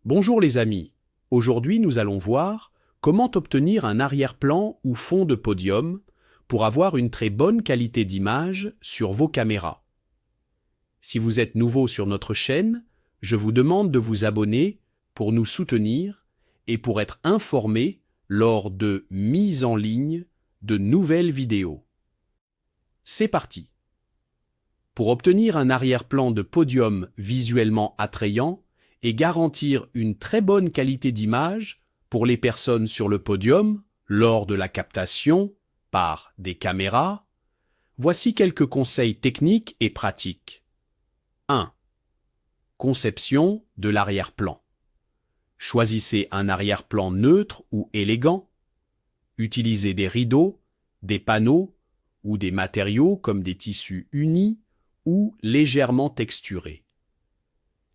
Bonjour les amis, aujourd'hui nous allons voir comment obtenir un arrière-plan ou fond de podium pour avoir une très bonne qualité d'image sur vos caméras. Si vous êtes nouveau sur notre chaîne, je vous demande de vous abonner pour nous soutenir et pour être informé lors de mise en ligne de nouvelles vidéos. C'est parti! Pour obtenir un arrière-plan de podium visuellement attrayant et garantir une très bonne qualité d'image pour les personnes sur le podium lors de la captation par des caméras, voici quelques conseils techniques et pratiques. 1. Conception de l'arrière-plan. Choisissez un arrière-plan neutre ou élégant. Utilisez des rideaux, des panneaux ou des matériaux comme des tissus unis ou légèrement texturés.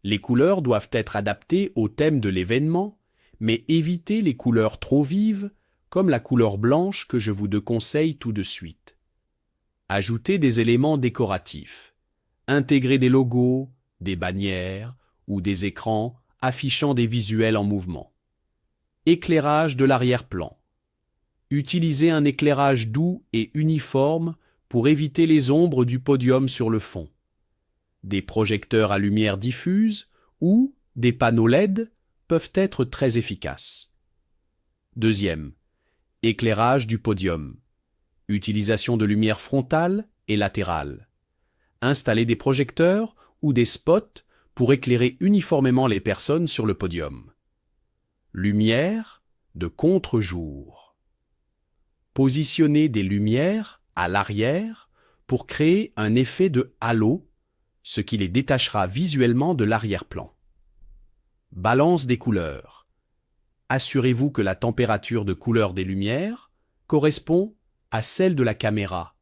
Les couleurs doivent être adaptées au thème de l'événement, mais évitez les couleurs trop vives, comme la couleur blanche que je vous déconseille tout de suite. Ajoutez des éléments décoratifs. Intégrez des logos, des bannières ou des écrans affichant des visuels en mouvement. Éclairage de l'arrière-plan. Utilisez un éclairage doux et uniforme pour éviter les ombres du podium sur le fond. Des projecteurs à lumière diffuse ou des panneaux LED peuvent être très efficaces. 2. Éclairage du podium. Utilisation de lumière frontale et latérale. Installez des projecteurs ou des spots pour éclairer uniformément les personnes sur le podium. Lumière de contre-jour. Positionnez des lumières à l'arrière pour créer un effet de halo, ce qui les détachera visuellement de l'arrière-plan. Balance des couleurs. Assurez-vous que la température de couleur des lumières correspond à celle de la caméra,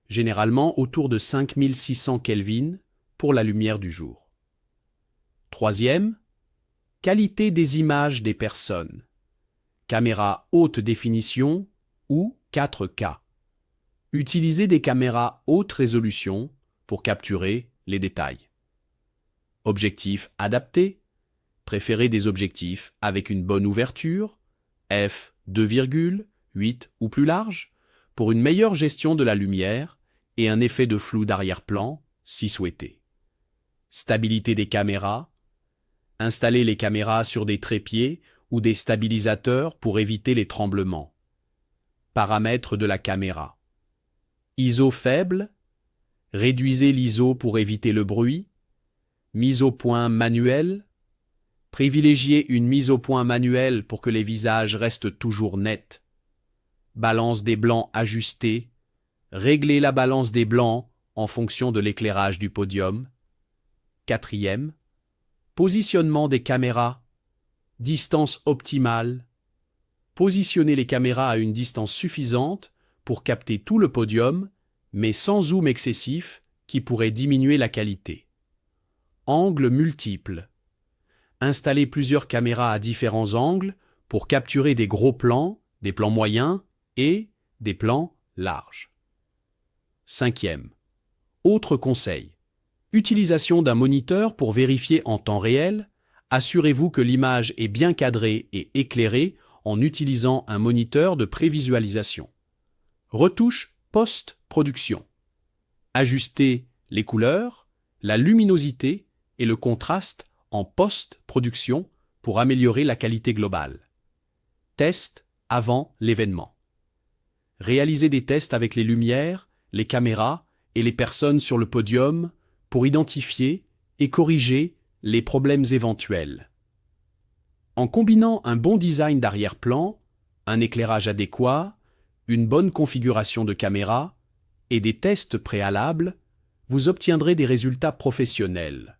généralement autour de 5600 Kelvin pour la lumière du jour. 3. Qualité des images des personnes. Caméra haute définition ou 4K. Utilisez des caméras haute résolution pour capturer les détails. Objectifs adaptés. Préférez des objectifs avec une bonne ouverture, f2,8 ou plus large, pour une meilleure gestion de la lumière et un effet de flou d'arrière-plan, si souhaité. Stabilité des caméras. Installez les caméras sur des trépieds ou des stabilisateurs pour éviter les tremblements. Paramètres de la caméra. ISO faible. Réduisez l'ISO pour éviter le bruit. Mise au point manuelle. Privilégiez une mise au point manuelle pour que les visages restent toujours nets. Balance des blancs ajustée. Réglez la balance des blancs en fonction de l'éclairage du podium. 4. Positionnement des caméras. Distance optimale. Positionnez les caméras à une distance suffisante pour capter tout le podium, mais sans zoom excessif qui pourrait diminuer la qualité. Angles multiples. Installez plusieurs caméras à différents angles pour capturer des gros plans, des plans moyens et des plans larges. 5. Autre conseil. Utilisation d'un moniteur pour vérifier en temps réel. Assurez-vous que l'image est bien cadrée et éclairée en utilisant un moniteur de prévisualisation. Retouche post-production. Ajustez les couleurs, la luminosité et le contraste en post-production pour améliorer la qualité globale. Test avant l'événement. Réalisez des tests avec les lumières, les caméras et les personnes sur le podium pour identifier et corriger les problèmes éventuels. En combinant un bon design d'arrière-plan, un éclairage adéquat, une bonne configuration de caméra et des tests préalables, vous obtiendrez des résultats professionnels.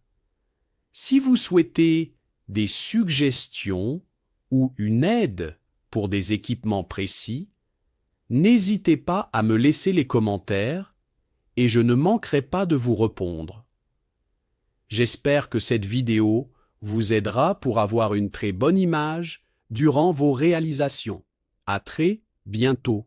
Si vous souhaitez des suggestions ou une aide pour des équipements précis, n'hésitez pas à me laisser les commentaires et je ne manquerai pas de vous répondre. J'espère que cette vidéo vous aidera pour avoir une très bonne image durant vos réalisations. À très bientôt.